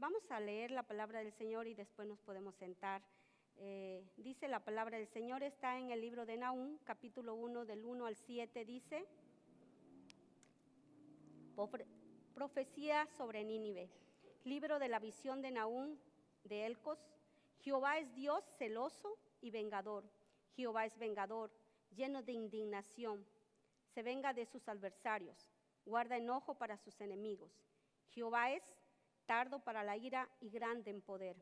Vamos a leer la palabra del Señor y después nos podemos sentar. Dice la palabra del Señor, está en el libro de Nahum, capítulo 1, del 1 al 7, dice: Profecía sobre Nínive, libro de la visión de Nahum de Elcos. Jehová es Dios celoso y vengador. Jehová es vengador, lleno de indignación. Se venga de sus adversarios, guarda enojo para sus enemigos. Jehová es tardo para la ira y grande en poder.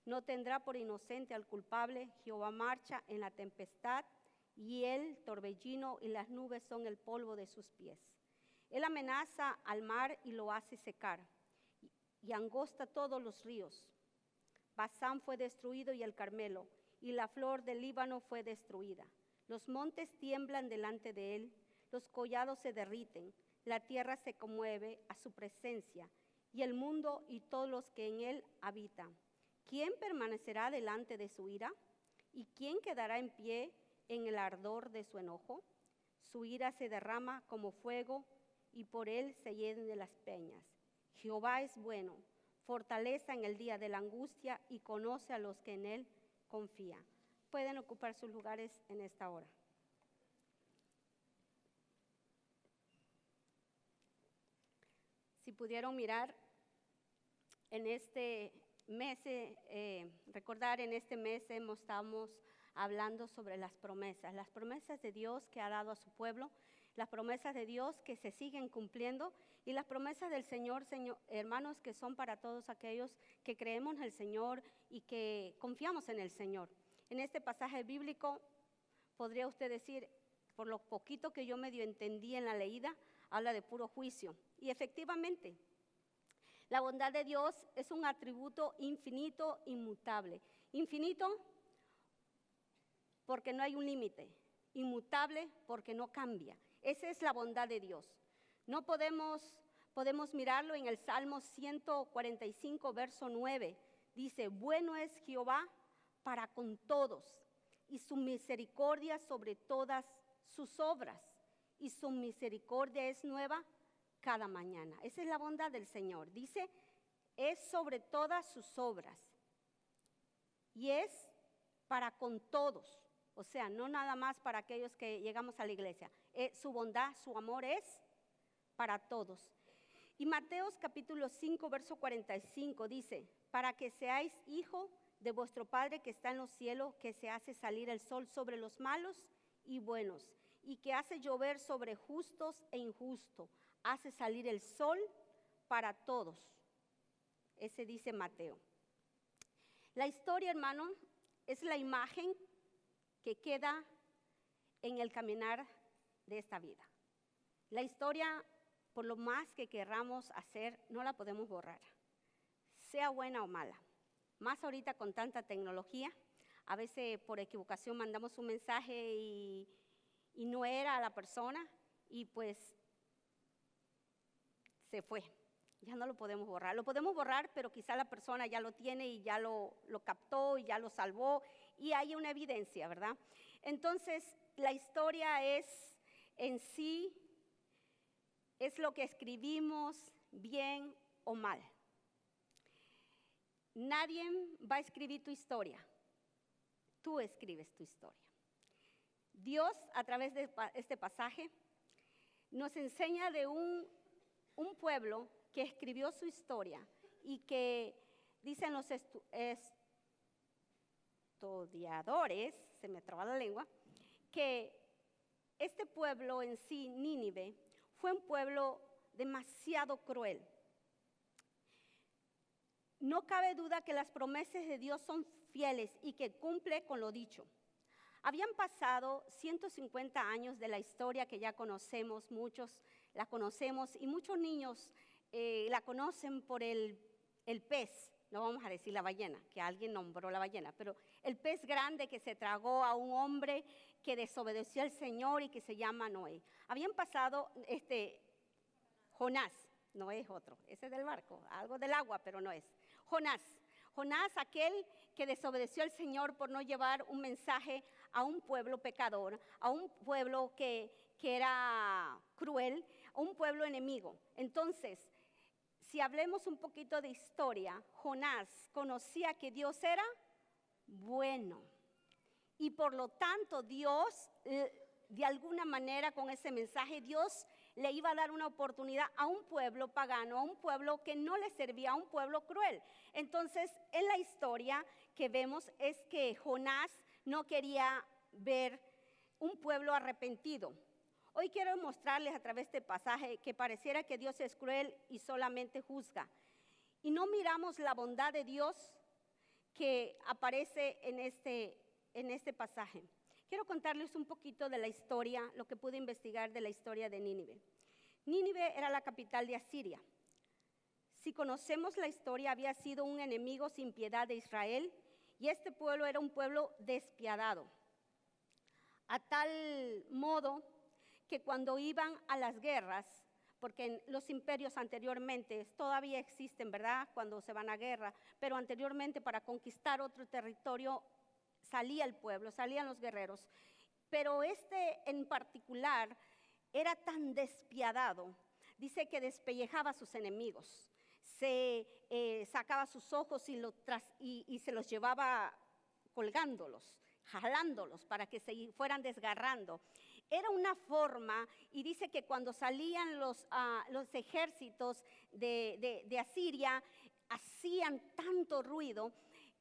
No tendrá por inocente al culpable. Jehová marcha en la tempestad, y el torbellino y las nubes son el polvo de sus pies. Él amenaza al mar y lo hace secar, y angosta todos los ríos. Basán fue destruido y el Carmelo, y la flor del Líbano fue destruida. Los montes tiemblan delante de él, los collados se derriten, la tierra se conmueve a su presencia, y el mundo y todos los que en él habitan. ¿Quién permanecerá delante de su ira? ¿Y quién quedará en pie en el ardor de su enojo? Su ira se derrama como fuego, y por él se llenan las peñas. Jehová es bueno, fortaleza en el día de la angustia, y conoce a los que en él confían. Pueden ocupar sus lugares en esta hora. Si pudieron mirar en este mes, recordar en este mes estamos hablando sobre las promesas de Dios que ha dado a su pueblo, las promesas de Dios que se siguen cumpliendo y las promesas del Señor, hermanos, que son para todos aquellos que creemos en el Señor y que confiamos en el Señor. En este pasaje bíblico, podría usted decir, por lo poquito que yo medio entendí en la leída, habla de puro juicio. Y efectivamente, la bondad de Dios es un atributo infinito, inmutable. Infinito porque no hay un límite, inmutable porque no cambia. Esa es la bondad de Dios. No podemos mirarlo en el Salmo 145, verso 9. Dice: bueno es Jehová para con todos, y su misericordia sobre todas sus obras, y su misericordia es nueva cada mañana. Esa es la bondad del Señor. Dice, es sobre todas sus obras, y es para con todos. O sea, no nada más para aquellos que llegamos a la iglesia. Su bondad, su amor es para todos. Y Mateos capítulo 5, verso 45 dice: para que seáis hijo de vuestro Padre que está en los cielos, que se hace salir el sol sobre los malos y buenos, y que hace llover sobre justos e injustos, hace salir el sol para todos. Ese dice Mateo. La historia, hermano, es la imagen que queda en el caminar de esta vida. La historia, por lo más que querramos hacer, no la podemos borrar, sea buena o mala. Más ahorita con tanta tecnología, a veces por equivocación mandamos un mensaje y no era a la persona, y pues se fue. Ya no lo podemos borrar. Lo podemos borrar, pero quizá la persona ya lo tiene y ya lo captó y ya lo salvó, y hay una evidencia, ¿verdad? Entonces, la historia es en sí, es lo que escribimos, bien o mal. Nadie va a escribir tu historia. Tú escribes tu historia. Dios, a través de este pasaje, nos enseña de un pueblo que escribió su historia y que dicen los historiadores, se me traba la lengua, que este pueblo en sí, Nínive, fue un pueblo demasiado cruel. No cabe duda que las promesas de Dios son fieles y que cumple con lo dicho. Habían pasado 150 años de la historia que ya conocemos, muchos la conocemos, y muchos niños la conocen por el pez, no vamos a decir la ballena, que alguien nombró la ballena, pero el pez grande que se tragó a un hombre que desobedeció al Señor y que se llama Noé. Habían pasado Jonás, no es otro, ese es del barco, algo del agua, pero no es. Jonás, aquel que desobedeció al Señor por no llevar un mensaje a un pueblo pecador, a un pueblo que era cruel, a un pueblo enemigo. Entonces, si hablemos un poquito de historia, Jonás conocía que Dios era bueno. Y por lo tanto Dios, de alguna manera con ese mensaje, Dios le iba a dar una oportunidad a un pueblo pagano, a un pueblo que no le servía, a un pueblo cruel. Entonces, en la historia que vemos es que Jonás no quería ver un pueblo arrepentido. Hoy quiero mostrarles a través de este pasaje que pareciera que Dios es cruel y solamente juzga. Y no miramos la bondad de Dios que aparece en este pasaje. Quiero contarles un poquito de la historia, lo que pude investigar de la historia de Nínive. Nínive era la capital de Asiria. Si conocemos la historia, había sido un enemigo sin piedad de Israel, y este pueblo era un pueblo despiadado. A tal modo que cuando iban a las guerras, porque en los imperios anteriormente todavía existen, ¿verdad?, cuando se van a guerra, pero anteriormente para conquistar otro territorio salía el pueblo, salían los guerreros, pero este en particular era tan despiadado, dice que despellejaba a sus enemigos, sacaba sus ojos y se los llevaba colgándolos, jalándolos para que se fueran desgarrando. Era una forma, y dice que cuando salían los ejércitos de Asiria, hacían tanto ruido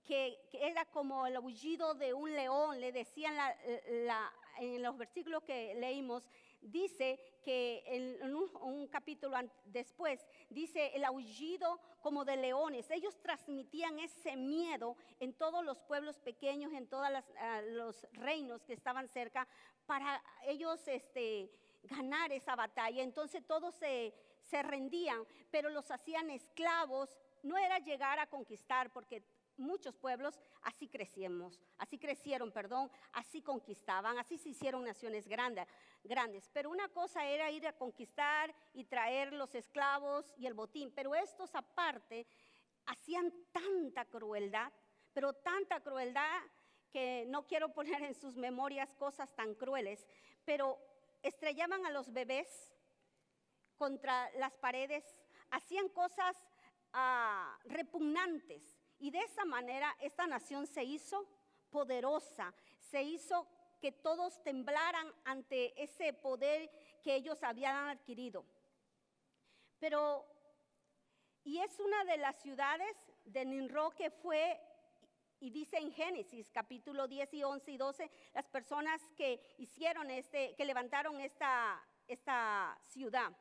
que era como el aullido de un león. Le decían en los versículos que leímos, dice que en un capítulo después, dice el aullido como de leones. Ellos transmitían ese miedo en todos los pueblos pequeños, en todos los reinos que estaban cerca, para ellos ganar esa batalla. Entonces todos se rendían, pero los hacían esclavos. No era llegar a conquistar, porque muchos pueblos así crecieron, así conquistaban, así se hicieron naciones grandes. Pero una cosa era ir a conquistar y traer los esclavos y el botín, pero estos aparte hacían tanta crueldad, pero tanta crueldad que no quiero poner en sus memorias cosas tan crueles, pero estrellaban a los bebés contra las paredes, hacían cosas repugnantes. Y de esa manera esta nación se hizo poderosa, se hizo que todos temblaran ante ese poder que ellos habían adquirido. Y es una de las ciudades de Nimrod que fue, y dice en Génesis capítulo 10 y 11 y 12, las personas que hicieron que levantaron esta ciudad.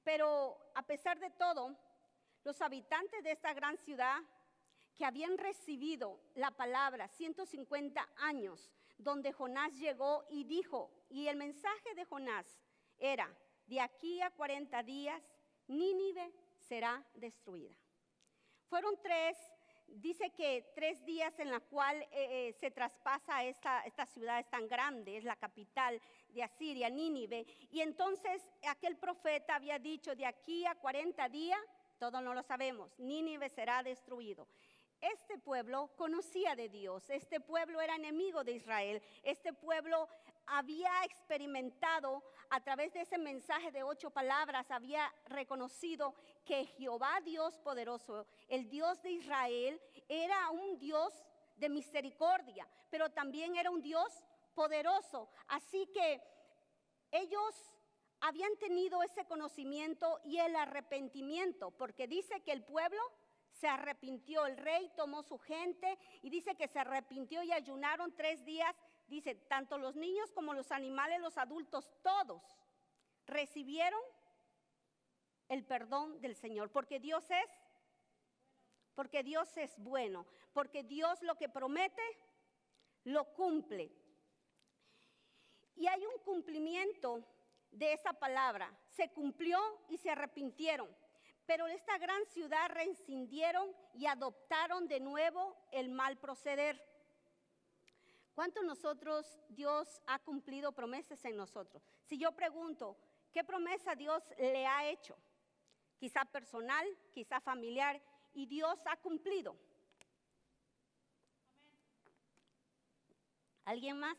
Pero a pesar de todo, los habitantes de esta gran ciudad, que habían recibido la palabra 150 años, donde Jonás llegó y dijo, y el mensaje de Jonás era, de aquí a 40 días, Nínive será destruida. Fueron dice que 3 días en la cual se traspasa esta ciudad, es tan grande, es la capital de Asiria, Nínive, y entonces aquel profeta había dicho, de aquí a 40 días, todos no lo sabemos, Nínive será destruido. Este pueblo conocía de Dios, este pueblo era enemigo de Israel, este pueblo había experimentado a través de ese mensaje de 8 palabras, había reconocido que Jehová Dios poderoso, el Dios de Israel, era un Dios de misericordia, pero también era un Dios poderoso. Así que ellos habían tenido ese conocimiento y el arrepentimiento, porque dice que el pueblo se arrepintió, el rey tomó su gente y dice que se arrepintió y ayunaron 3 días. Dice, tanto los niños como los animales, los adultos, todos recibieron el perdón del Señor, porque Dios es bueno, porque Dios lo que promete, lo cumple. Y hay un cumplimiento de esa palabra, se cumplió y se arrepintieron. Pero esta gran ciudad reincindieron y adoptaron de nuevo el mal proceder. ¿Cuánto Dios ha cumplido promesas en nosotros? Si yo pregunto, ¿qué promesa Dios le ha hecho? Quizá personal, quizá familiar, y Dios ha cumplido. ¿Alguien más?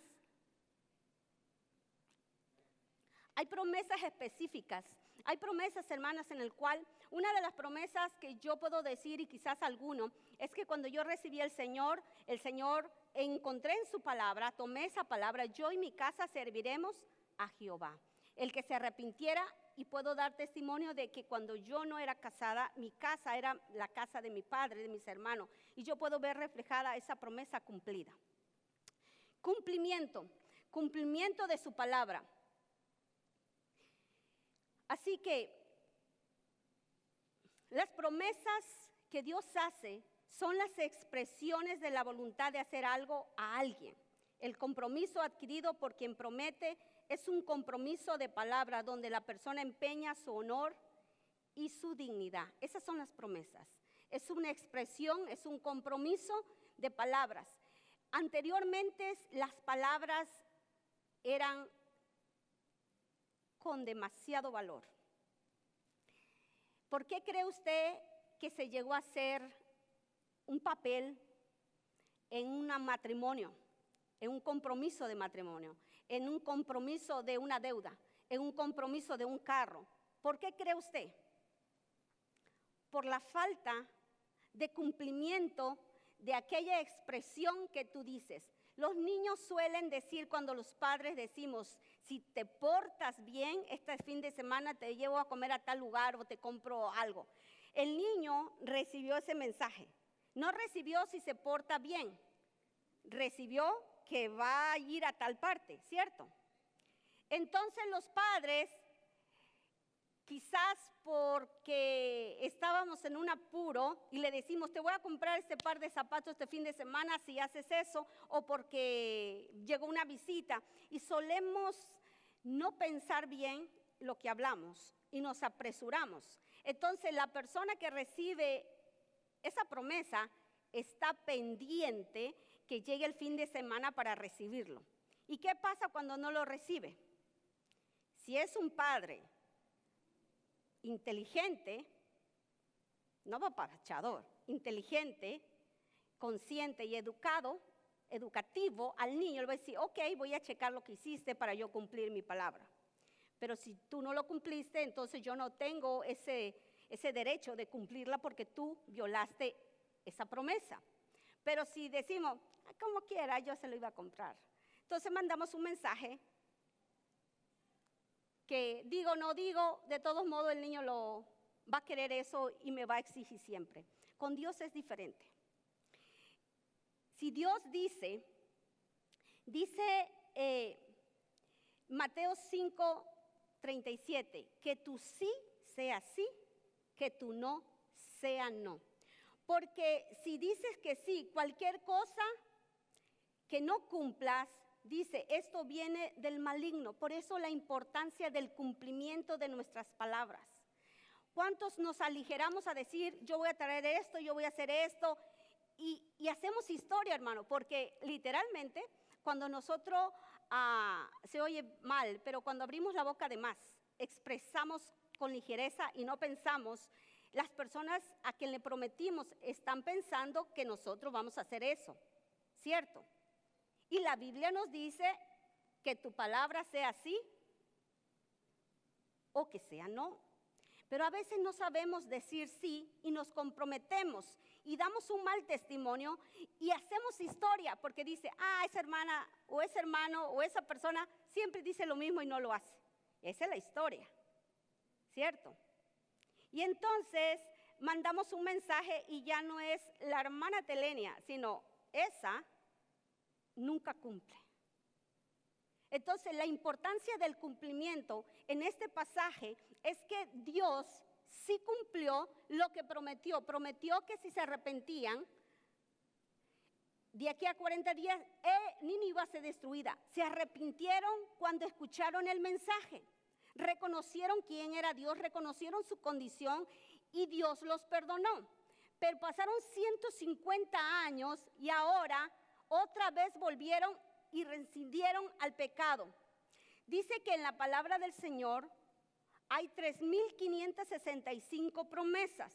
Hay promesas específicas. Hay promesas, hermanas, en el cual una de las promesas que yo puedo decir, y quizás alguno, es que cuando yo recibí el Señor encontré en su palabra, tomé esa palabra, yo y mi casa serviremos a Jehová. El que se arrepintiera, y puedo dar testimonio de que cuando yo no era casada, mi casa era la casa de mi padre, de mis hermanos, y yo puedo ver reflejada esa promesa cumplida. Cumplimiento de su palabra. Así que las promesas que Dios hace son las expresiones de la voluntad de hacer algo a alguien. El compromiso adquirido por quien promete es un compromiso de palabra donde la persona empeña su honor y su dignidad. Esas son las promesas. Es una expresión, es un compromiso de palabras. Anteriormente las palabras eran con demasiado valor. ¿Por qué cree usted que se llegó a hacer un papel en un matrimonio, en un compromiso de matrimonio, en un compromiso de una deuda, en un compromiso de un carro? ¿Por qué cree usted? Por la falta de cumplimiento de aquella expresión que tú dices. Los niños suelen decir cuando los padres decimos, si te portas bien, este fin de semana te llevo a comer a tal lugar o te compro algo. El niño recibió ese mensaje. No recibió si se porta bien. Recibió que va a ir a tal parte, ¿cierto? Entonces los padres, quizás porque estábamos en un apuro y le decimos, te voy a comprar este par de zapatos este fin de semana si haces eso, o porque llegó una visita, y solemos no pensar bien lo que hablamos y nos apresuramos. Entonces la persona que recibe esa promesa está pendiente que llegue el fin de semana para recibirlo. ¿Y qué pasa cuando no lo recibe? Si es un padre inteligente, no papachador, inteligente, consciente y educativo, al niño le va a decir, ok, voy a checar lo que hiciste para yo cumplir mi palabra. Pero si tú no lo cumpliste, entonces yo no tengo ese derecho de cumplirla porque tú violaste esa promesa. Pero si decimos, como quiera, yo se lo iba a comprar. Entonces mandamos un mensaje que digo, no digo, de todos modos el niño lo va a querer eso y me va a exigir siempre. Con Dios es diferente. Si Dios dice Mateo 5:37, que tu sí sea sí, que tu no sea no. Porque si dices que sí, cualquier cosa que no cumplas, dice, esto viene del maligno. Por eso la importancia del cumplimiento de nuestras palabras. ¿Cuántos nos aligeramos a decir, yo voy a traer esto, yo voy a hacer esto? Y hacemos historia, hermano, porque literalmente cuando nosotros, se oye mal, pero cuando abrimos la boca de más, expresamos con ligereza y no pensamos, las personas a quien le prometimos están pensando que nosotros vamos a hacer eso, ¿cierto? Y la Biblia nos dice que tu palabra sea sí o que sea no. Pero a veces no sabemos decir sí y nos comprometemos y damos un mal testimonio y hacemos historia porque dice, esa hermana o ese hermano o esa persona siempre dice lo mismo y no lo hace. Esa es la historia, ¿cierto? Y entonces mandamos un mensaje y ya no es la hermana Telenia, sino esa nunca cumple. Entonces la importancia del cumplimiento en este pasaje es que Dios sí cumplió lo que prometió. Prometió que si se arrepentían, de aquí a 40 días, Nínive iba a ser destruida. Se arrepintieron cuando escucharon el mensaje. Reconocieron quién era Dios, reconocieron su condición y Dios los perdonó. Pero pasaron 150 años y ahora otra vez volvieron y reincidieron al pecado. Dice que en la palabra del Señor hay 3,565 promesas.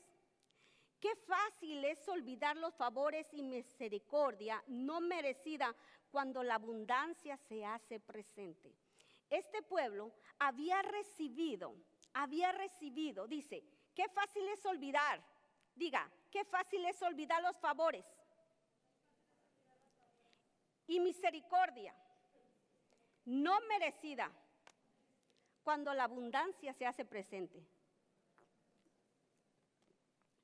Qué fácil es olvidar los favores y misericordia no merecida cuando la abundancia se hace presente. Este pueblo había recibido había recibido, dice, qué fácil es olvidar. Diga, qué fácil es olvidar los favores y misericordia no merecida cuando la abundancia se hace presente.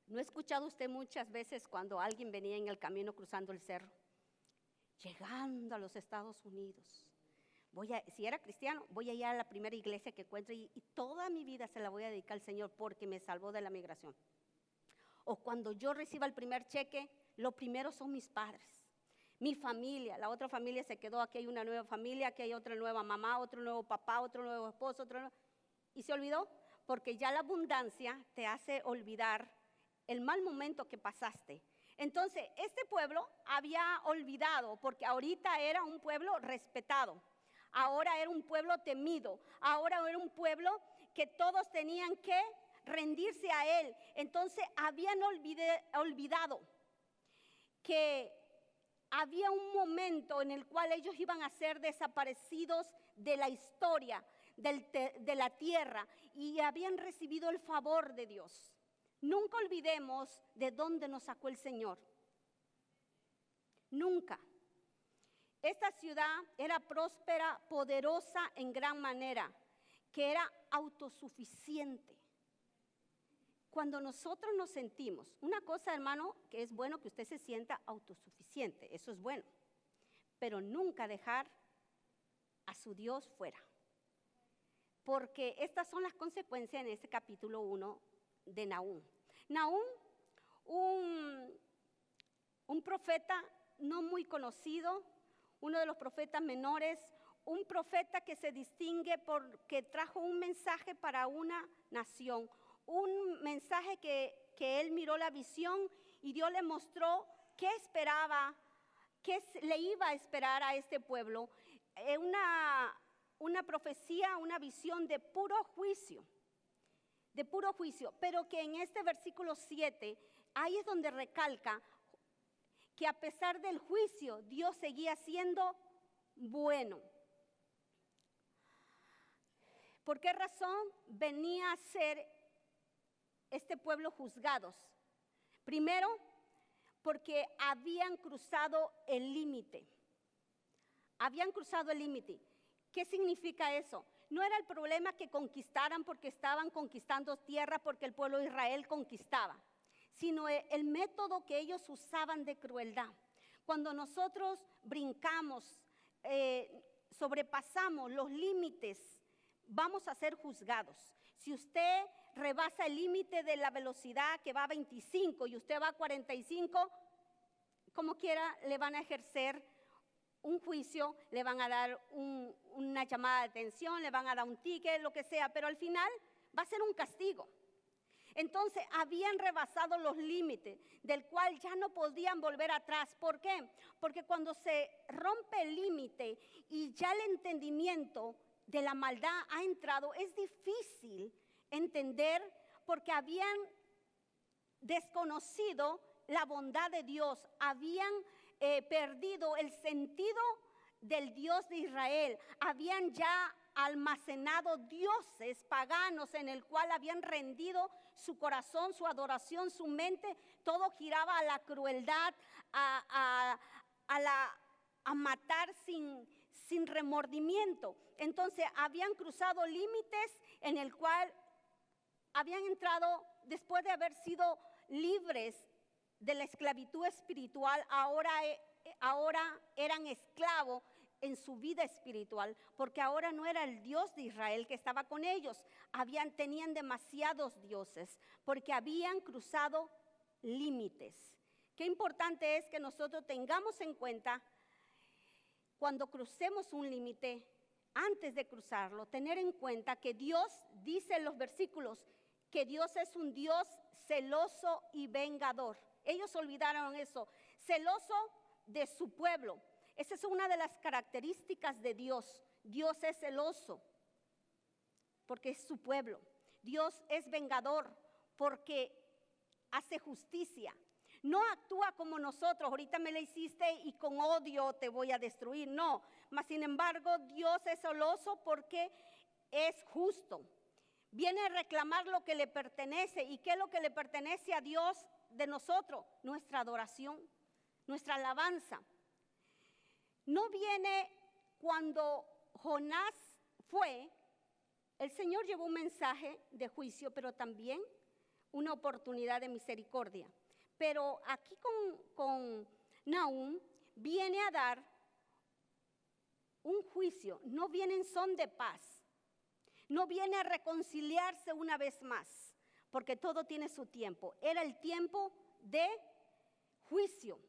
¿No ha escuchado usted muchas veces cuando alguien venía en el camino cruzando el cerro, llegando a los Estados Unidos? Si era cristiano, voy a ir a la primera iglesia que encuentre y toda mi vida se la voy a dedicar al Señor porque me salvó de la migración. O cuando yo reciba el primer cheque, lo primero son mis padres, mi familia. La otra familia se quedó, aquí hay una nueva familia, aquí hay otra nueva mamá, otro nuevo papá, otro nuevo esposo, y se olvidó, porque ya la abundancia te hace olvidar el mal momento que pasaste. Entonces, este pueblo había olvidado, porque ahorita era un pueblo respetado, ahora era un pueblo temido, ahora era un pueblo que todos tenían que rendirse a él. Entonces, habían olvidado que había un momento en el cual ellos iban a ser desaparecidos de la historia, de la tierra, y habían recibido el favor de Dios. Nunca olvidemos de dónde nos sacó el Señor. Nunca. Esta ciudad era próspera, poderosa en gran manera, que era autosuficiente. Cuando nosotros nos sentimos, una cosa, hermano, que es bueno que usted se sienta autosuficiente, eso es bueno, pero nunca dejar a su Dios fuera. Porque estas son las consecuencias en este capítulo 1 de Nahum. Nahum, un profeta no muy conocido, uno de los profetas menores, un profeta que se distingue porque trajo un mensaje para una nación, un mensaje que él miró la visión y Dios le mostró qué esperaba, qué le iba a esperar a este pueblo. Una profecía, una visión de puro juicio, pero que en este versículo 7, ahí es donde recalca que a pesar del juicio, Dios seguía siendo bueno. ¿Por qué razón venía a ser este pueblo juzgados? Primero, porque habían cruzado el límite. Habían cruzado el límite. ¿Qué significa eso? No era el problema que conquistaran porque estaban conquistando tierra, porque el pueblo de Israel conquistaba, sino el método que ellos usaban de crueldad. Cuando nosotros brincamos, sobrepasamos los límites, vamos a ser juzgados. Si usted rebasa el límite de la velocidad que va a 25 y usted va a 45, como quiera le van a ejercer un juicio, le van a dar una llamada de atención, le van a dar un ticket, lo que sea, pero al final va a ser un castigo. Entonces habían rebasado los límites del cual ya no podían volver atrás. ¿Por qué? Porque cuando se rompe el límite y ya el entendimiento de la maldad ha entrado, es difícil entender porque habían desconocido la bondad de Dios, habían perdido el sentido del Dios de Israel, habían ya almacenado dioses paganos en el cual habían rendido su corazón, su adoración, su mente, todo giraba a la crueldad, a matar sin remordimiento. Entonces habían cruzado límites en el cual habían entrado, después de haber sido libres de la esclavitud espiritual, ahora eran esclavos en su vida espiritual, porque ahora no era el Dios de Israel que estaba con ellos, tenían demasiados dioses, porque habían cruzado límites. Qué importante es que nosotros tengamos en cuenta, cuando crucemos un límite, antes de cruzarlo, tener en cuenta que Dios, dice en los versículos, que Dios es un Dios celoso y vengador. Ellos olvidaron eso, celoso de su pueblo. Esa es una de las características de Dios. Dios es celoso porque es su pueblo. Dios es vengador porque hace justicia. No actúa como nosotros, ahorita me la hiciste y con odio te voy a destruir. No, mas sin embargo Dios es celoso porque es justo. Viene a reclamar lo que le pertenece. ¿Y qué es lo que le pertenece a Dios de nosotros? Nuestra adoración, nuestra alabanza. No viene cuando Jonás fue, el Señor llevó un mensaje de juicio, pero también una oportunidad de misericordia. Pero aquí con Nahum viene a dar un juicio, no viene en son de paz, no viene a reconciliarse una vez más, porque todo tiene su tiempo. Era el tiempo de juicio,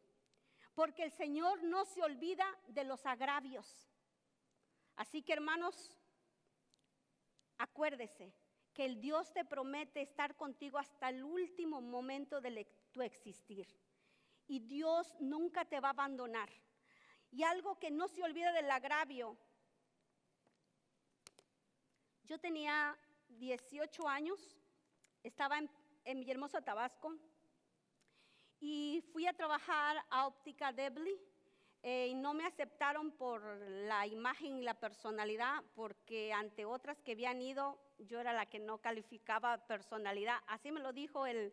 porque el Señor no se olvida de los agravios. Así que, hermanos, acuérdese que el Dios te promete estar contigo hasta el último momento de tu existir. Y Dios nunca te va a abandonar. Y algo que no se olvida del agravio. Yo tenía 18 años, estaba en Villahermosa, Tabasco, y fui a trabajar a Óptica Debly. Y no me aceptaron por la imagen y la personalidad, porque ante otras que habían ido, yo era la que no calificaba personalidad. Así me lo dijo el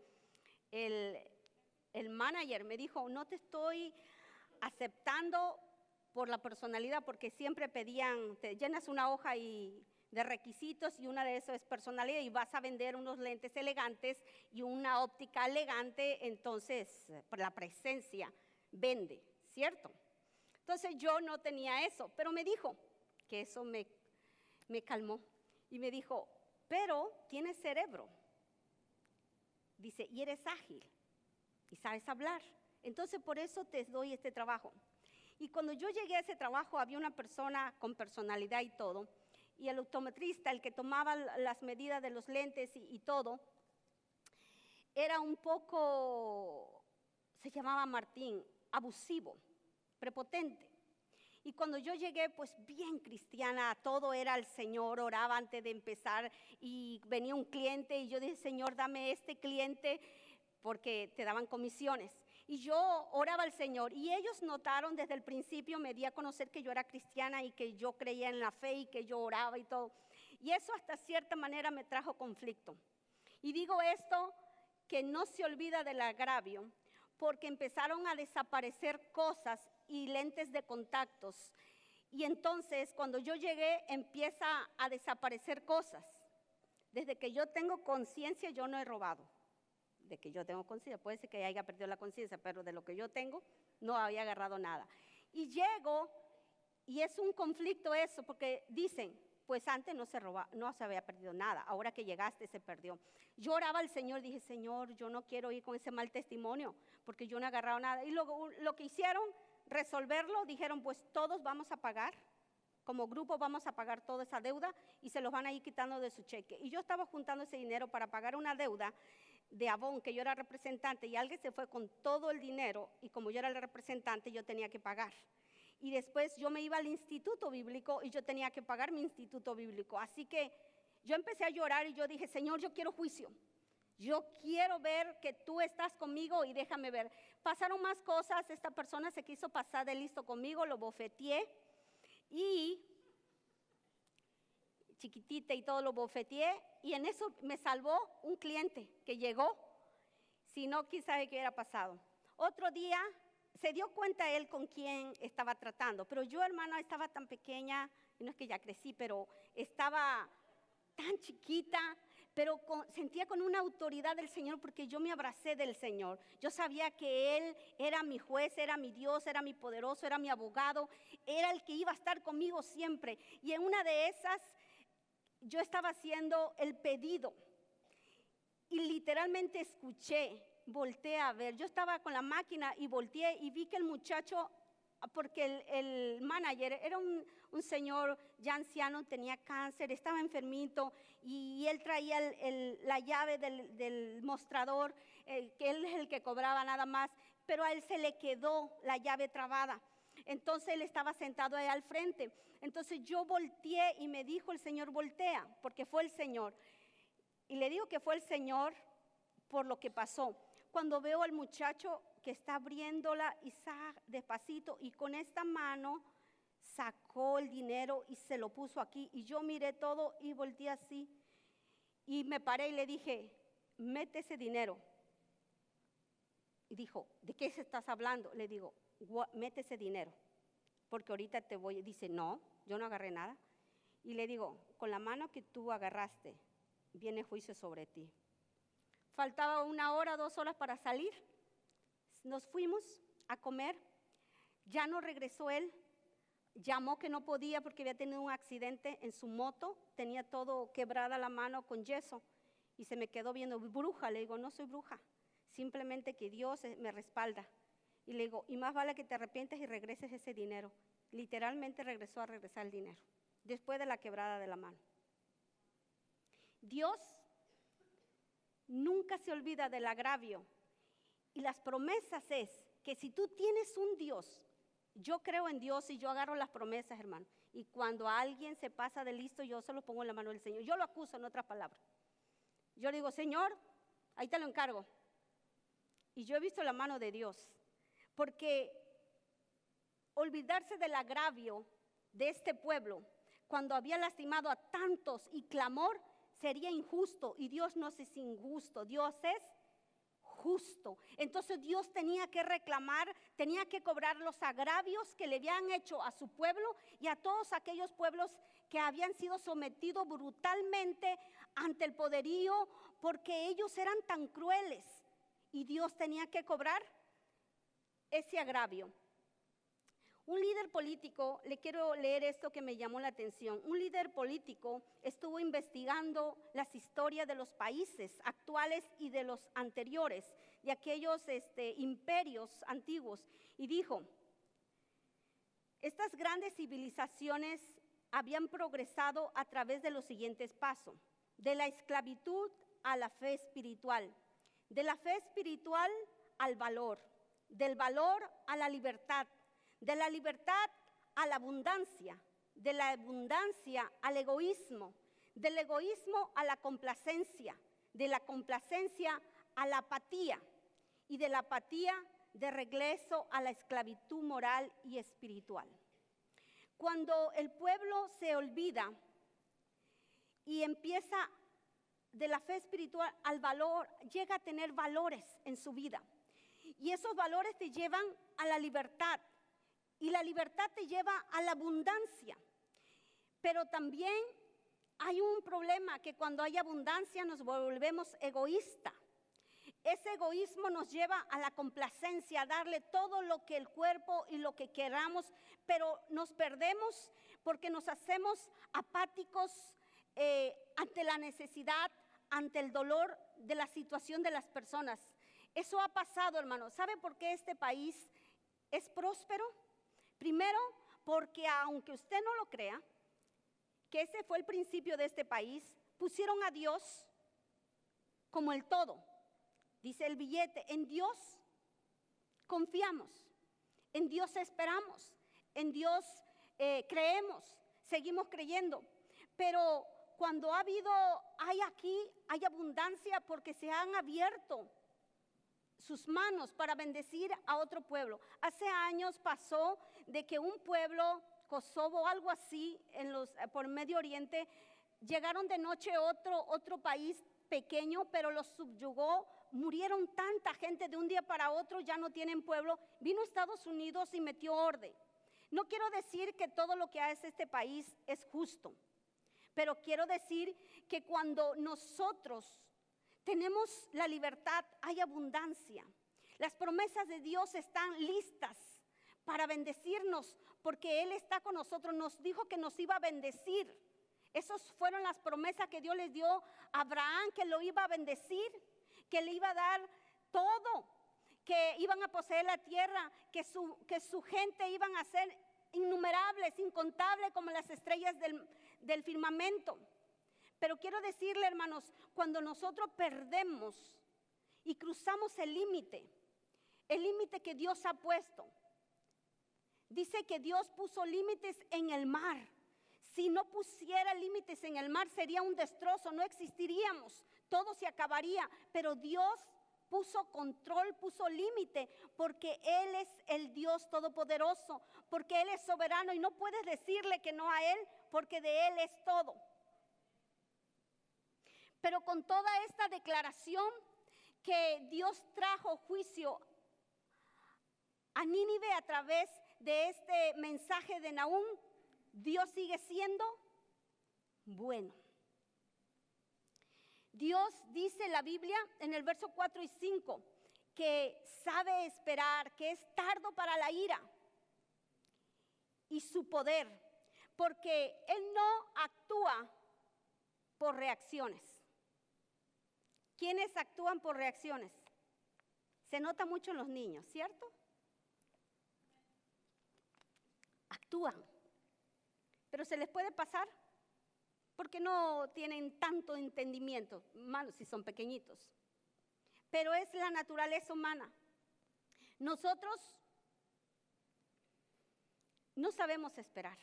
manager, me dijo, no te estoy aceptando por la personalidad, porque siempre pedían, te llenas una hoja de requisitos y una de esos es personalidad y vas a vender unos lentes elegantes y una óptica elegante, entonces por la presencia vende, ¿cierto? Entonces yo no tenía eso, pero me dijo que eso me calmó y me dijo, pero tienes cerebro, dice, y eres ágil y sabes hablar, entonces por eso te doy este trabajo. Y cuando yo llegué a ese trabajo había una persona con personalidad y todo, y el optometrista, el que tomaba las medidas de los lentes y todo, era un poco, se llamaba Martín, abusivo, prepotente. Y cuando yo llegué, pues bien cristiana, todo era el Señor, oraba antes de empezar y venía un cliente y yo dije, Señor, dame este cliente porque te daban comisiones. Y yo oraba al Señor y ellos notaron desde el principio, me di a conocer que yo era cristiana y que yo creía en la fe y que yo oraba y todo. Y eso hasta cierta manera me trajo conflicto. Y digo esto, que no se olvida del agravio, porque empezaron a desaparecer cosas y lentes de contactos. Y entonces cuando yo llegué empieza a desaparecer cosas. Desde que yo tengo conciencia yo no he robado. De que yo tengo conciencia, puede ser que haya perdido la conciencia, pero de lo que yo tengo no había agarrado nada. Y llego y es un conflicto eso, porque dicen, pues antes no se había perdido nada, ahora que llegaste se perdió. Yo oraba al Señor, dije, Señor, yo no quiero ir con ese mal testimonio, porque yo no he agarrado nada. Y luego lo que hicieron, resolverlo, dijeron, pues todos vamos a pagar, como grupo vamos a pagar toda esa deuda y se los van a ir quitando de su cheque. Y yo estaba juntando ese dinero para pagar una deuda de Avon, que yo era representante, y alguien se fue con todo el dinero, y como yo era el representante, yo tenía que pagar. Y después yo me iba al instituto bíblico, y yo tenía que pagar mi instituto bíblico. Así que yo empecé a llorar, y yo dije, Señor, yo quiero juicio. Yo quiero ver que tú estás conmigo, y déjame ver. Pasaron más cosas, esta persona se quiso pasar de listo conmigo, lo bofeteé, y chiquitita y todo lo bofeteé, y en eso me salvó un cliente que llegó, si no, quién sabe qué hubiera pasado. Otro día se dio cuenta él con quién estaba tratando, pero yo, hermana, estaba tan pequeña, y no es que ya crecí, pero estaba tan chiquita, pero sentía con una autoridad del Señor, porque yo me abracé del Señor. Yo sabía que Él era mi juez, era mi Dios, era mi poderoso, era mi abogado, era el que iba a estar conmigo siempre. Y en una de esas, yo estaba haciendo el pedido y literalmente escuché, volteé a ver. Yo estaba con la máquina y volteé y vi que el muchacho, porque el manager era un señor ya anciano, tenía cáncer, estaba enfermito y él traía la llave del mostrador, que él es el que cobraba nada más, pero a él se le quedó la llave trabada. Entonces él estaba sentado ahí al frente. Entonces yo volteé y me dijo el Señor, voltea, porque fue el Señor. Y le digo que fue el Señor por lo que pasó. Cuando veo al muchacho que está abriéndola y despacito, y con esta mano sacó el dinero y se lo puso aquí. Y yo miré todo y volteé así. Y me paré y le dije, mete ese dinero. Y dijo, ¿de qué se estás hablando? Le digo, mete ese dinero, porque ahorita te voy. Dice, no, yo no agarré nada. Y le digo, con la mano que tú agarraste, viene juicio sobre ti. Faltaba 1 hora, 2 horas para salir. Nos fuimos a comer. Ya no regresó él. Llamó que no podía porque había tenido un accidente en su moto. Tenía todo quebrada la mano con yeso. Y se me quedó viendo, bruja. Le digo, no soy bruja. Simplemente que Dios me respalda. Y le digo, y más vale que te arrepientes y regreses ese dinero. Literalmente regresó a regresar el dinero, después de la quebrada de la mano. Dios nunca se olvida del agravio. Y las promesas es que si tú tienes un Dios, yo creo en Dios y yo agarro las promesas, hermano. Y cuando alguien se pasa de listo, yo se lo pongo en la mano del Señor. Yo lo acuso, en otras palabras. Yo digo, Señor, ahí te lo encargo. Y yo he visto la mano de Dios. Porque olvidarse del agravio de este pueblo, cuando había lastimado a tantos y clamor, sería injusto. Y Dios no es injusto, Dios es justo. Entonces Dios tenía que reclamar, tenía que cobrar los agravios que le habían hecho a su pueblo y a todos aquellos pueblos que habían sido sometidos brutalmente ante el poderío, porque ellos eran tan crueles. Y Dios tenía que cobrar ese agravio. Un líder político, le quiero leer esto que me llamó la atención. Un líder político estuvo investigando las historias de los países actuales y de los anteriores, de aquellos imperios antiguos, y dijo, estas grandes civilizaciones habían progresado a través de los siguientes pasos: de la esclavitud a la fe espiritual, de la fe espiritual al valor, del valor a la libertad, de la libertad a la abundancia, de la abundancia al egoísmo, del egoísmo a la complacencia, de la complacencia a la apatía y de la apatía de regreso a la esclavitud moral y espiritual. Cuando el pueblo se olvida y empieza de la fe espiritual al valor, llega a tener valores en su vida. Y esos valores te llevan a la libertad. Y la libertad te lleva a la abundancia. Pero también hay un problema, que cuando hay abundancia nos volvemos egoístas. Ese egoísmo nos lleva a la complacencia, a darle todo lo que el cuerpo y lo que queramos, pero nos perdemos porque nos hacemos apáticos ante la necesidad, ante el dolor de la situación de las personas. Eso ha pasado, hermano. ¿Sabe por qué este país es próspero? Primero, porque aunque usted no lo crea, que ese fue el principio de este país, pusieron a Dios como el todo. Dice el billete, en Dios confiamos, en Dios esperamos, en Dios creemos, seguimos creyendo. Pero cuando hay abundancia porque se han abierto sus manos para bendecir a otro pueblo. Hace años pasó de que un pueblo, Kosovo, algo así, por Medio Oriente, llegaron de noche otro país pequeño, pero los subyugó, murieron tanta gente de un día para otro, ya no tienen pueblo. Vino a Estados Unidos y metió orden. No quiero decir que todo lo que hace este país es justo, pero quiero decir que cuando nosotros tenemos la libertad, hay abundancia. Las promesas de Dios están listas para bendecirnos, porque Él está con nosotros. Nos dijo que nos iba a bendecir. Esas fueron las promesas que Dios les dio a Abraham, que lo iba a bendecir, que le iba a dar todo, que iban a poseer la tierra, que su gente iban a ser innumerables, incontables como las estrellas del firmamento. Pero quiero decirle, hermanos, cuando nosotros perdemos y cruzamos el límite que Dios ha puesto, dice que Dios puso límites en el mar. Si no pusiera límites en el mar, sería un destrozo, no existiríamos, todo se acabaría. Pero Dios puso control, puso límite, porque Él es el Dios todopoderoso, porque Él es soberano y no puedes decirle que no a Él, porque de Él es todo. Pero con toda esta declaración que Dios trajo juicio a Nínive a través de este mensaje de Nahum, Dios sigue siendo bueno. Dios dice en la Biblia en el verso 4 y 5 que sabe esperar, que es tardo para la ira y su poder, porque Él no actúa por reacciones. ¿Quiénes actúan por reacciones? Se nota mucho en los niños, ¿cierto? Actúan, pero se les puede pasar porque no tienen tanto entendimiento, malos si son pequeñitos. Pero es la naturaleza humana. Nosotros no sabemos esperar.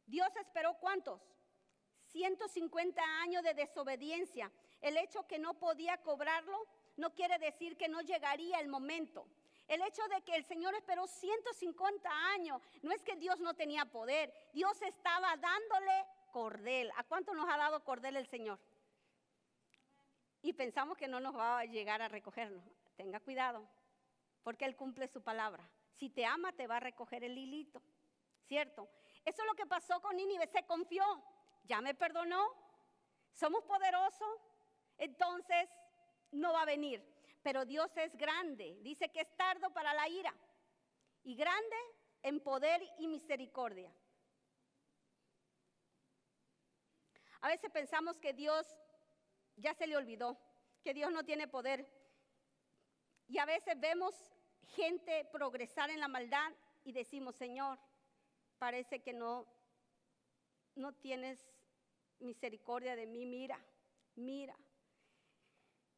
Dios esperó ¿cuántos? 150 años de desobediencia. El hecho que no podía cobrarlo no quiere decir que no llegaría el momento. El hecho de que el Señor esperó 150 años, no es que Dios no tenía poder. Dios estaba dándole cordel. ¿A cuánto nos ha dado cordel el Señor? Y pensamos que no nos va a llegar a recogernos. Tenga cuidado, porque Él cumple su palabra. Si te ama, te va a recoger el hilito, ¿cierto? Eso es lo que pasó con Nínive, se confió. Ya me perdonó, somos poderosos, entonces no va a venir. Pero Dios es grande, dice que es tardo para la ira y grande en poder y misericordia. A veces pensamos que Dios ya se le olvidó, que Dios no tiene poder. Y a veces vemos gente progresar en la maldad y decimos, Señor, parece que no tienes misericordia de mí, mira.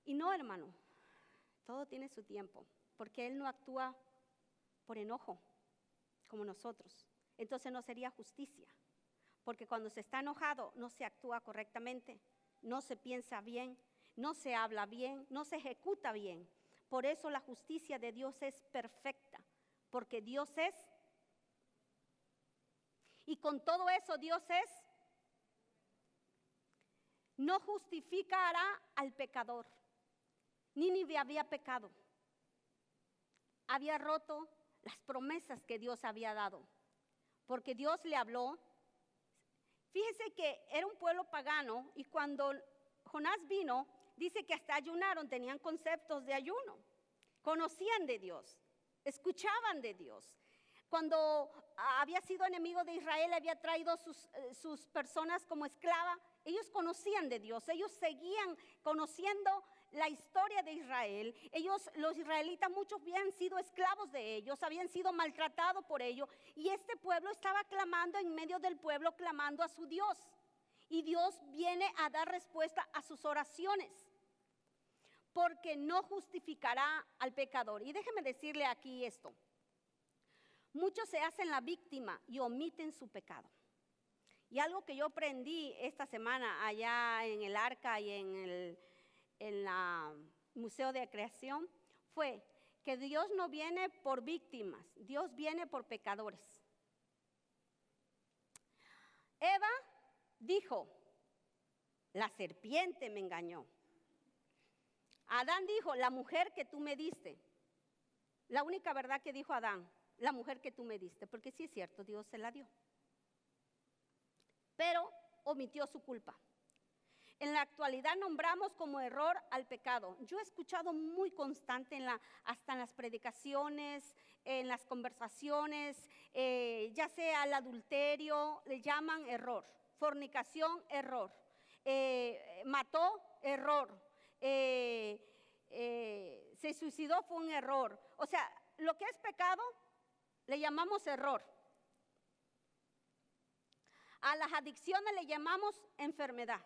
Y no, hermano, todo tiene su tiempo, porque Él no actúa por enojo como nosotros. Entonces no sería justicia, porque cuando se está enojado no se actúa correctamente, no se piensa bien, no se habla bien, no se ejecuta bien. Por eso la justicia de Dios es perfecta, porque Dios es. Y con todo eso Dios es. No justificará al pecador. Nínive había pecado. Había roto las promesas que Dios había dado. Porque Dios le habló. Fíjese que era un pueblo pagano y cuando Jonás vino, dice que hasta ayunaron, tenían conceptos de ayuno. Conocían de Dios, escuchaban de Dios. Cuando había sido enemigo de Israel, había traído sus personas como esclava, ellos conocían de Dios, ellos seguían conociendo la historia de Israel. Los israelitas, muchos habían sido esclavos de ellos, habían sido maltratados por ellos. Y este pueblo estaba clamando en medio del pueblo, clamando a su Dios. Y Dios viene a dar respuesta a sus oraciones, porque no justificará al pecador. Y déjeme decirle aquí esto. Muchos se hacen la víctima y omiten su pecado. Y algo que yo aprendí esta semana allá en el Arca y en el Museo de Creación fue que Dios no viene por víctimas, Dios viene por pecadores. Eva dijo, la serpiente me engañó. Adán dijo, la mujer que tú me diste. La única verdad que dijo Adán, la mujer que tú me diste, porque sí es cierto, Dios se la dio. Pero omitió su culpa. En la actualidad nombramos como error al pecado. Yo he escuchado muy constante hasta en las predicaciones, en las conversaciones, ya sea el adulterio, le llaman error, fornicación, error, mató, error, se suicidó, fue un error. O sea, lo que es pecado le llamamos error. A las adicciones le llamamos enfermedad.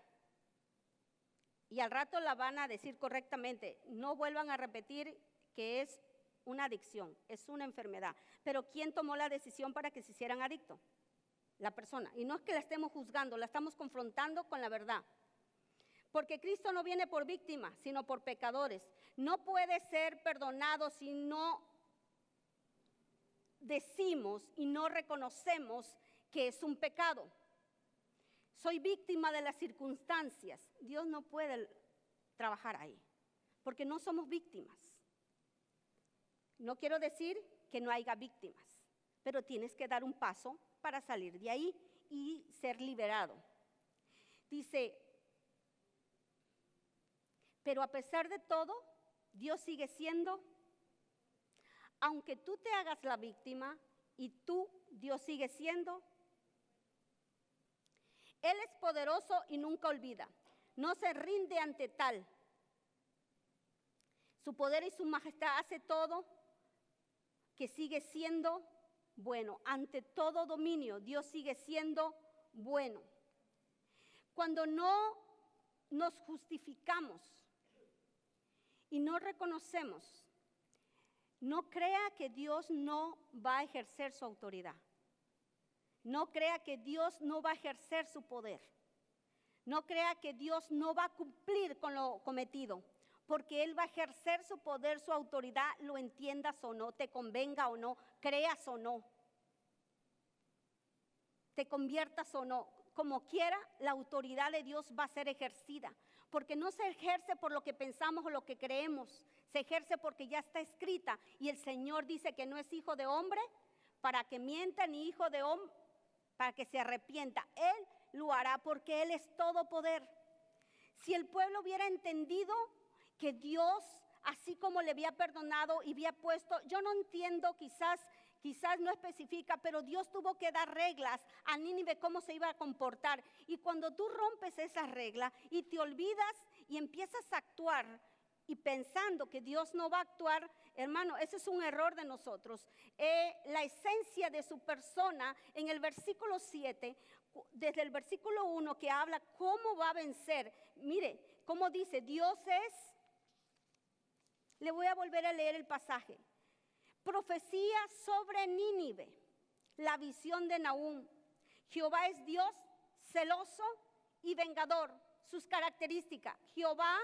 Y al rato la van a decir correctamente. No vuelvan a repetir que es una adicción, es una enfermedad. Pero ¿quién tomó la decisión para que se hicieran adictos? La persona. Y no es que la estemos juzgando, la estamos confrontando con la verdad. Porque Cristo no viene por víctimas, sino por pecadores. No puede ser perdonado si no decimos y no reconocemos que es un pecado. soy víctima de las circunstancias. Dios no puede trabajar ahí, porque no somos víctimas. No quiero decir que no haya víctimas, pero tienes que dar un paso para salir de ahí y ser liberado. Dice, pero a pesar de todo, Dios sigue siendo, aunque tú te hagas la víctima y Dios sigue siendo. Él es poderoso y nunca olvida, no se rinde ante tal. Su poder y su majestad hace todo que sigue siendo bueno. Ante todo dominio, Dios sigue siendo bueno. Cuando no nos justificamos y no reconocemos, no crea que Dios no va a ejercer su autoridad. No crea que Dios no va a ejercer su poder. No crea que Dios no va a cumplir con lo cometido, porque Él va a ejercer su poder, su autoridad, lo entiendas o no, te convenga o no, creas o no, te conviertas o no. Como quiera, la autoridad de Dios va a ser ejercida, porque no se ejerce por lo que pensamos o lo que creemos, se ejerce porque ya está escrita, y el Señor dice que no es hijo de hombre para que mienta, ni hijo de hombre para que se arrepienta. Él lo hará porque Él es todo poder. Si el pueblo hubiera entendido que Dios, así como le había perdonado y había puesto, yo no entiendo, quizás no especifica, pero Dios tuvo que dar reglas a Nínive cómo se iba a comportar. Y cuando tú rompes esas reglas y te olvidas y empiezas a actuar y pensando que Dios no va a actuar, hermano, ese es un error de nosotros. La esencia de su persona en el versículo 7, desde el versículo 1 que habla cómo va a vencer. Mire, cómo dice, Dios es, le voy a volver a leer el pasaje. Profecía sobre Nínive, la visión de Nahum. Jehová es Dios celoso y vengador. Sus características, Jehová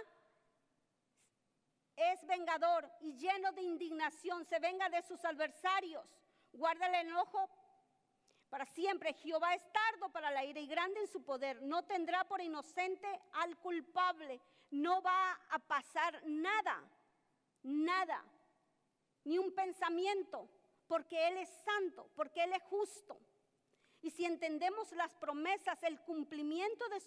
es vengador y lleno de indignación, se venga de sus adversarios, guarda el enojo para siempre. Jehová es tardo para la ira y grande en su poder, no tendrá por inocente al culpable, no va a pasar nada, ni un pensamiento, porque Él es santo, porque Él es justo. Y si entendemos las promesas, el cumplimiento de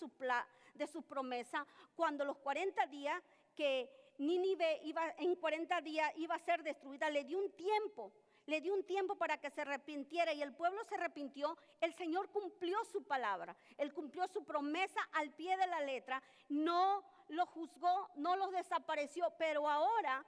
su promesa, cuando los 40 días que Nínive en 40 días iba a ser destruida, le dio un tiempo para que se arrepintiera, y el pueblo se arrepintió. El Señor cumplió su palabra, Él cumplió su promesa al pie de la letra, no los juzgó, no los desapareció, pero ahora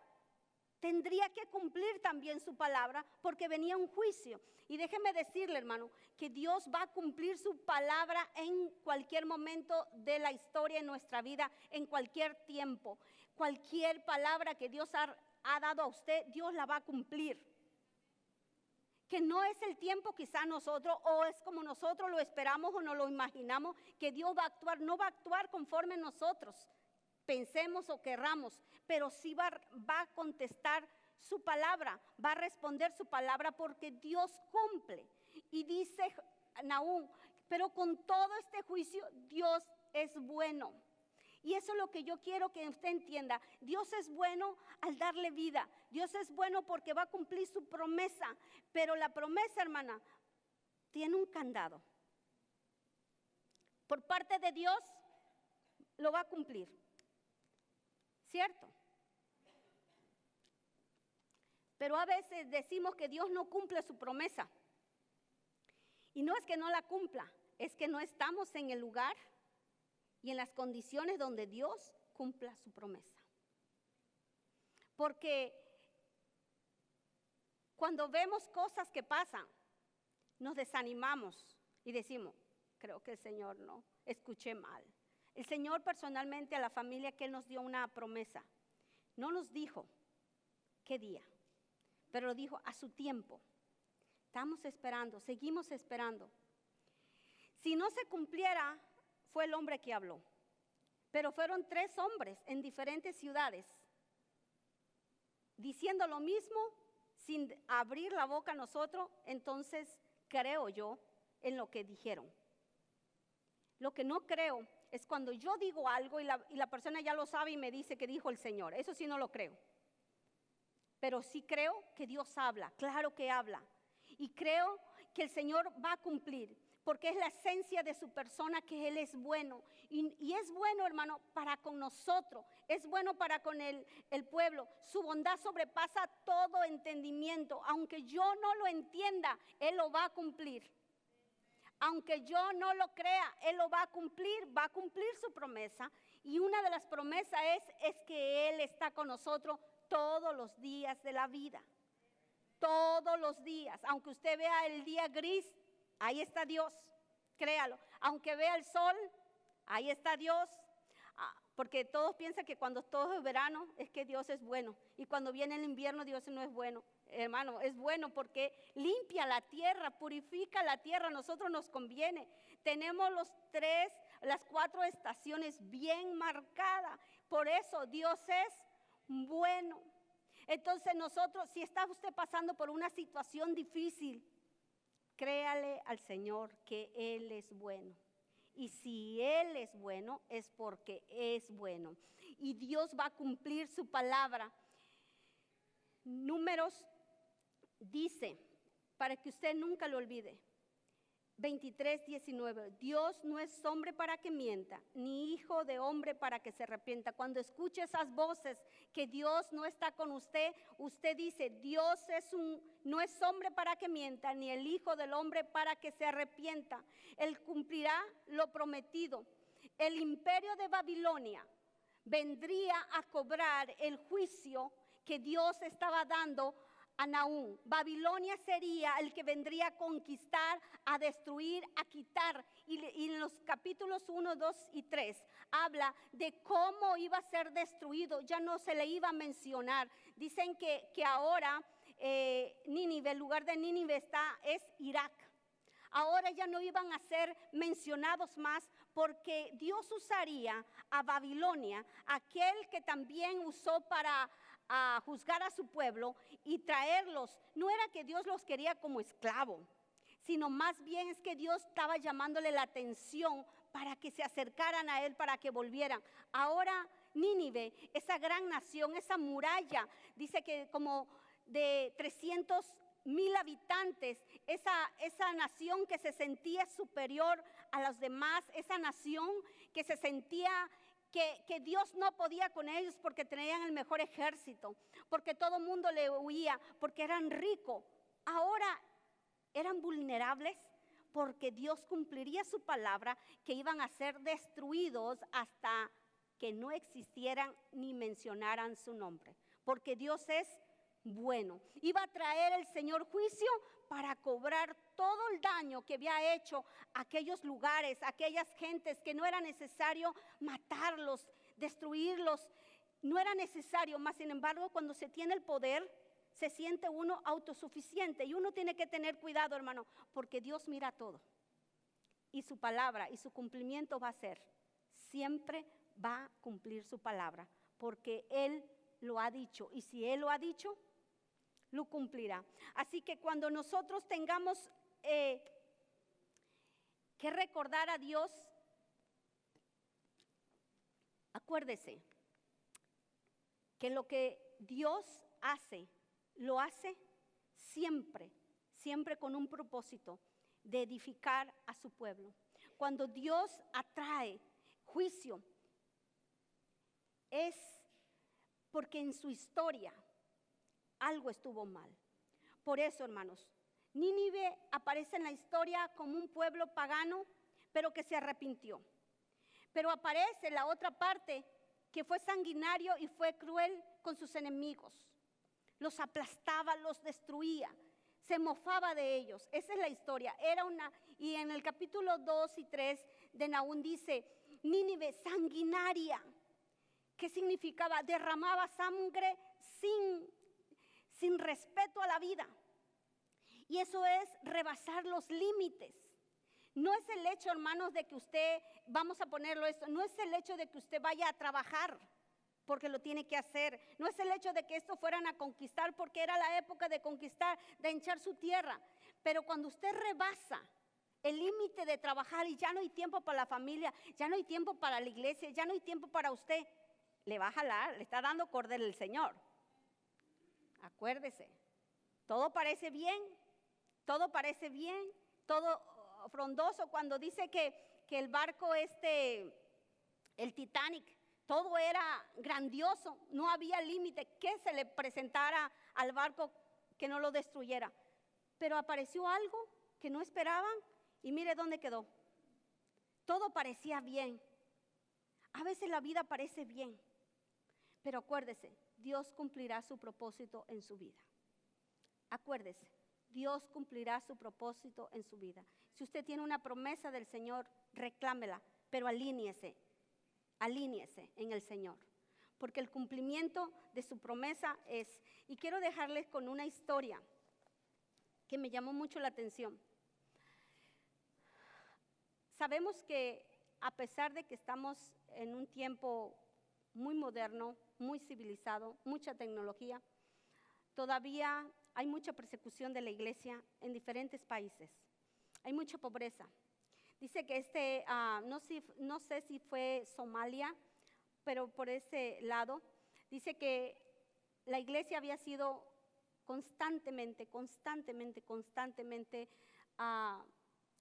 tendría que cumplir también su palabra porque venía un juicio. Y déjeme decirle, hermano, que Dios va a cumplir su palabra en cualquier momento de la historia en nuestra vida, en cualquier tiempo. Cualquier palabra que Dios ha dado a usted, Dios la va a cumplir. Que no es el tiempo quizá nosotros, o es como nosotros lo esperamos o no lo imaginamos, que Dios va a actuar, no va a actuar conforme nosotros pensemos o querramos, pero sí va a contestar su palabra, va a responder su palabra porque Dios cumple. Y dice Nahum, pero con todo este juicio Dios es bueno. Y eso es lo que yo quiero que usted entienda. Dios es bueno al darle vida. Dios es bueno porque va a cumplir su promesa. Pero la promesa, hermana, tiene un candado. Por parte de Dios, lo va a cumplir. ¿Cierto? Pero a veces decimos que Dios no cumple su promesa. Y no es que no la cumpla, es que no estamos en el lugar y en las condiciones donde Dios cumpla su promesa. Porque cuando vemos cosas que pasan, nos desanimamos y decimos, creo que el Señor no, escuché mal. El Señor personalmente a la familia que Él nos dio una promesa, no nos dijo qué día, pero lo dijo a su tiempo. Estamos esperando, seguimos esperando. Si no se cumpliera, fue el hombre que habló, pero fueron 3 hombres en diferentes ciudades diciendo lo mismo sin abrir la boca a nosotros. Entonces creo yo en lo que dijeron. Lo que no creo es cuando yo digo algo y la persona ya lo sabe y me dice que dijo el Señor. Eso sí no lo creo. Pero sí creo que Dios habla, claro que habla. Y creo que el Señor va a cumplir, porque es la esencia de su persona, que Él es bueno. Y es bueno, hermano, para con nosotros, es bueno para con el pueblo. Su bondad sobrepasa todo entendimiento. Aunque yo no lo entienda, Él lo va a cumplir. Aunque yo no lo crea, Él lo va a cumplir su promesa. Y una de las promesas es que Él está con nosotros todos los días de la vida. Todos los días. Aunque usted vea el día gris, ahí está Dios. Créalo. Aunque vea el sol, ahí está Dios. Porque todos piensan que cuando todo es verano es que Dios es bueno. Y cuando viene el invierno, Dios no es bueno. Hermano, es bueno porque limpia la tierra, purifica la tierra. A nosotros nos conviene. Tenemos las 4 estaciones bien marcadas. Por eso Dios es bueno. Entonces nosotros, si está usted pasando por una situación difícil, créale al Señor que Él es bueno. Y si Él es bueno, es porque es bueno. Y Dios va a cumplir su palabra. Números dice, para que usted nunca lo olvide, 23:19, Dios no es hombre para que mienta, ni hijo de hombre para que se arrepienta. Cuando escuche esas voces que Dios no está con usted, usted dice, Dios no es hombre para que mienta, ni el hijo del hombre para que se arrepienta. Él cumplirá lo prometido. El imperio de Babilonia vendría a cobrar el juicio que Dios estaba dando a Nahum. Babilonia sería el que vendría a conquistar, a destruir, a quitar. Y en los capítulos 1, 2 y 3 habla de cómo iba a ser destruido. Ya no se le iba a mencionar. Dicen que ahora Nínive, el lugar de Nínive es Irak. Ahora ya no iban a ser mencionados más, porque Dios usaría a Babilonia, aquel que también usó para juzgar a su pueblo y traerlos. No era que Dios los quería como esclavo, sino más bien es que Dios estaba llamándole la atención para que se acercaran a Él, para que volvieran. Ahora Nínive, esa gran nación, esa muralla, dice que como de 300,000 habitantes, esa nación que se sentía superior a los demás, esa nación que se sentía que Dios no podía con ellos porque tenían el mejor ejército, porque todo el mundo le huía, porque eran ricos. Ahora eran vulnerables porque Dios cumpliría su palabra, que iban a ser destruidos hasta que no existieran ni mencionaran su nombre, porque Dios es bueno. Iba a traer el Señor juicio para cobrar todo el daño que había hecho a aquellos lugares, a aquellas gentes, que no era necesario matarlos, destruirlos, no era necesario. Mas sin embargo, cuando se tiene el poder, se siente uno autosuficiente, y uno tiene que tener cuidado, hermano, porque Dios mira todo, y su palabra y su cumplimiento va a ser, siempre va a cumplir su palabra, porque Él lo ha dicho, y si Él lo ha dicho, lo cumplirá. Así que cuando nosotros tengamos que recordar a Dios, acuérdese que lo que Dios hace, lo hace siempre, siempre con un propósito de edificar a su pueblo. Cuando Dios atrae juicio, es porque en su historia algo estuvo mal. Por eso, hermanos, Nínive aparece en la historia como un pueblo pagano, pero que se arrepintió. Pero aparece la otra parte, que fue sanguinario y fue cruel con sus enemigos. Los aplastaba, los destruía, se mofaba de ellos. Esa es la historia. Y en el capítulo 2 y 3 de Nahum dice, Nínive sanguinaria. ¿Qué significaba? Derramaba sangre sin respeto a la vida. Y eso es rebasar los límites. No es el hecho, hermanos, de que usted, vamos a ponerlo esto, no es el hecho de que usted vaya a trabajar porque lo tiene que hacer. No es el hecho de que estos fueran a conquistar porque era la época de conquistar, de hinchar su tierra. Pero cuando usted rebasa el límite de trabajar y ya no hay tiempo para la familia, ya no hay tiempo para la iglesia, ya no hay tiempo para usted, le va a jalar, le está dando cordel el Señor. Acuérdese, todo parece bien, todo frondoso cuando dice que el barco el Titanic, todo era grandioso, no había límite que se le presentara al barco que no lo destruyera. Pero apareció algo que no esperaban y mire dónde quedó. Todo parecía bien. A veces la vida parece bien, pero acuérdese, Dios cumplirá su propósito en su vida. Acuérdese, Dios cumplirá su propósito en su vida. Si usted tiene una promesa del Señor, reclámela, pero alíñese en el Señor, porque el cumplimiento de su promesa es. Y quiero dejarles con una historia que me llamó mucho la atención. Sabemos que a pesar de que estamos en un tiempo muy moderno, muy civilizado, mucha tecnología, todavía hay mucha persecución de la iglesia en diferentes países. Hay mucha pobreza. Dice que no sé si fue Somalia, pero por ese lado, dice que la iglesia había sido constantemente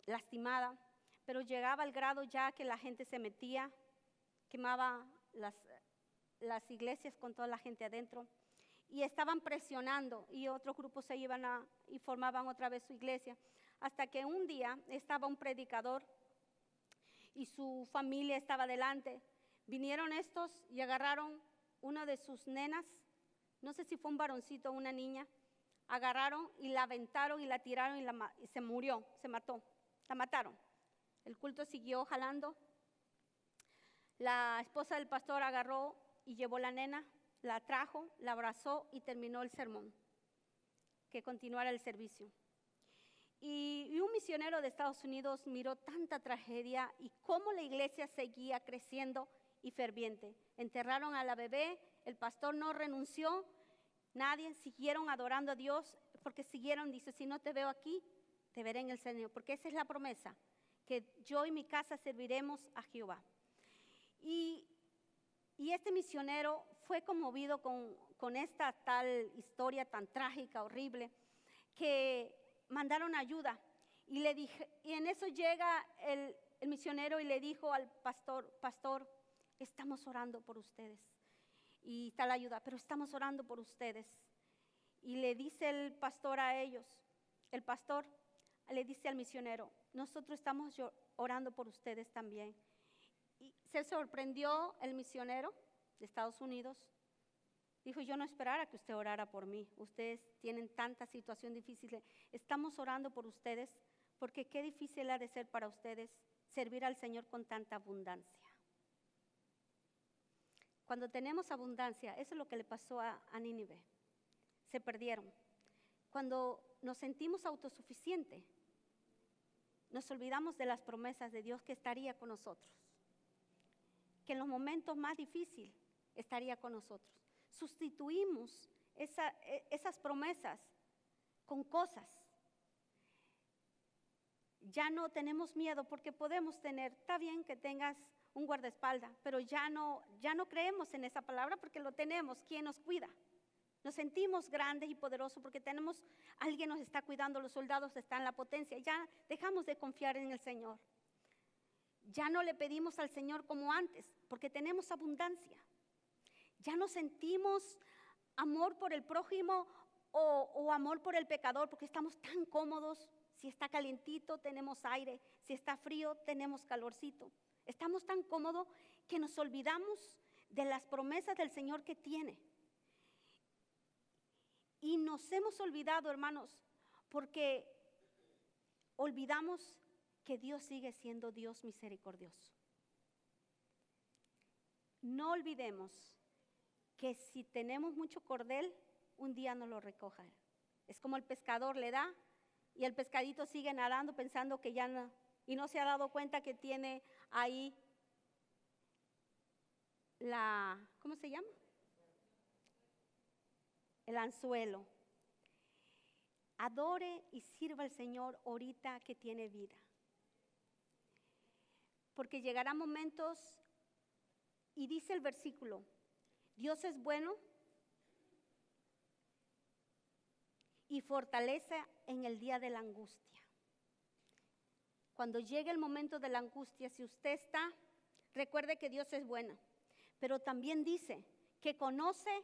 lastimada, pero llegaba al grado ya que la gente se metía, quemaba las iglesias con toda la gente adentro, y estaban presionando, y otros grupos se iban y formaban otra vez su iglesia, hasta que un día estaba un predicador y su familia estaba delante. Vinieron estos y agarraron una de sus nenas, no sé si fue un varoncito o una niña, agarraron y la aventaron y la tiraron y se murió, se mató, la mataron. El culto siguió jalando. La esposa del pastor agarró y llevó la nena, la trajo, la abrazó y terminó el sermón, que continuara el servicio. Y un misionero de Estados Unidos miró tanta tragedia y cómo la iglesia seguía creciendo y ferviente. Enterraron a la bebé, el pastor no renunció, nadie, siguieron adorando a Dios, porque siguieron, dice, si no te veo aquí, te veré en el Señor, porque esa es la promesa, que yo y mi casa serviremos a Jehová. Y este misionero fue conmovido con esta tal historia tan trágica, horrible, que mandaron ayuda. Y en eso llega el misionero y le dijo al pastor, estamos orando por ustedes. Y está la ayuda, pero estamos orando por ustedes. Y le dice el pastor a ellos, el pastor le dice al misionero, nosotros estamos orando por ustedes también. Y se sorprendió el misionero de Estados Unidos. Dijo, yo no esperara que usted orara por mí. Ustedes tienen tanta situación difícil. Estamos orando por ustedes porque qué difícil ha de ser para ustedes servir al Señor con tanta abundancia. Cuando tenemos abundancia, eso es lo que le pasó a Nínive. Se perdieron. Cuando nos sentimos autosuficientes, nos olvidamos de las promesas de Dios que estaría con nosotros, que en los momentos más difíciles estaría con nosotros. Sustituimos esas promesas con cosas. Ya no tenemos miedo porque podemos tener, está bien que tengas un guardaespaldas, pero ya no creemos en esa palabra porque lo tenemos, ¿quién nos cuida? Nos sentimos grandes y poderosos porque tenemos, alguien nos está cuidando, los soldados están en la potencia, ya dejamos de confiar en el Señor. Ya no le pedimos al Señor como antes porque tenemos abundancia. Ya no sentimos amor por el prójimo o amor por el pecador porque estamos tan cómodos. Si está calientito, tenemos aire. Si está frío, tenemos calorcito. Estamos tan cómodos que nos olvidamos de las promesas del Señor que tiene. Y nos hemos olvidado, hermanos, porque olvidamos que Dios sigue siendo Dios misericordioso. No olvidemos que si tenemos mucho cordel, un día nos lo recojan. Es como el pescador le da y el pescadito sigue nadando pensando que ya no, y no se ha dado cuenta que tiene ahí ¿cómo se llama? El anzuelo. Adore y sirva al Señor ahorita que tiene vida. porque llegarán momentos, y dice el versículo, Dios es bueno y fortalece en el día de la angustia. Cuando llegue el momento de la angustia, si usted está, recuerde que Dios es bueno, pero también dice que conoce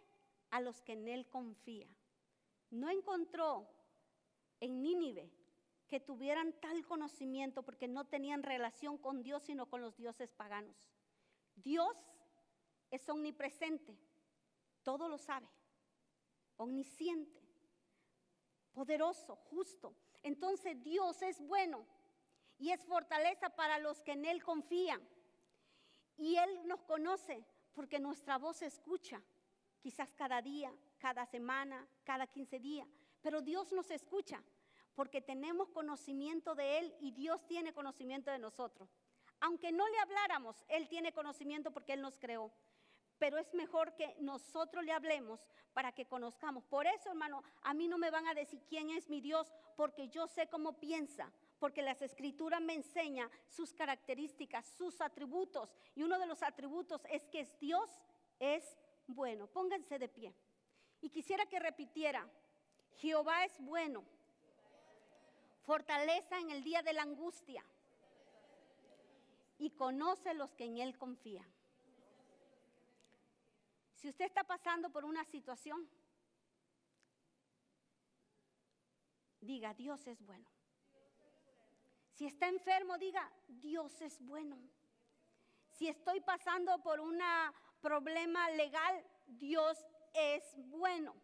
a los que en Él confían. No encontró en Nínive que tuvieran tal conocimiento porque no tenían relación con Dios, sino con los dioses paganos. Dios es omnipresente, todo lo sabe, omnisciente, poderoso, justo. Entonces Dios es bueno y es fortaleza para los que en Él confían. Y Él nos conoce porque nuestra voz se escucha, quizás cada día, cada semana, cada 15 días. Pero Dios nos escucha porque tenemos conocimiento de Él y Dios tiene conocimiento de nosotros. Aunque no le habláramos, Él tiene conocimiento porque Él nos creó. Pero es mejor que nosotros le hablemos para que conozcamos. Por eso, hermano, a mí no me van a decir quién es mi Dios, porque yo sé cómo piensa, porque las Escrituras me enseñan sus características, sus atributos. Y uno de los atributos es que Dios es bueno. Pónganse de pie. Y quisiera que repitiera, Jehová es bueno, fortaleza en el día de la angustia y conoce los que en Él confían. Si usted está pasando por una situación, diga, Dios es bueno. Si está enfermo, diga, Dios es bueno. Si estoy pasando por un problema legal, Dios es bueno.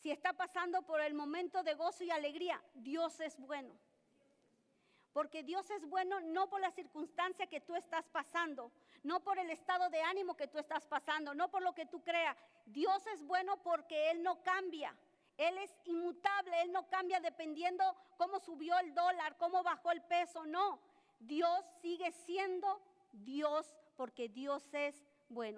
Si está pasando por el momento de gozo y alegría, Dios es bueno. Porque Dios es bueno no por la circunstancia que tú estás pasando, no por el estado de ánimo que tú estás pasando, no por lo que tú creas. Dios es bueno porque Él no cambia. Él es inmutable, Él no cambia dependiendo cómo subió el dólar, cómo bajó el peso. No, Dios sigue siendo Dios porque Dios es bueno.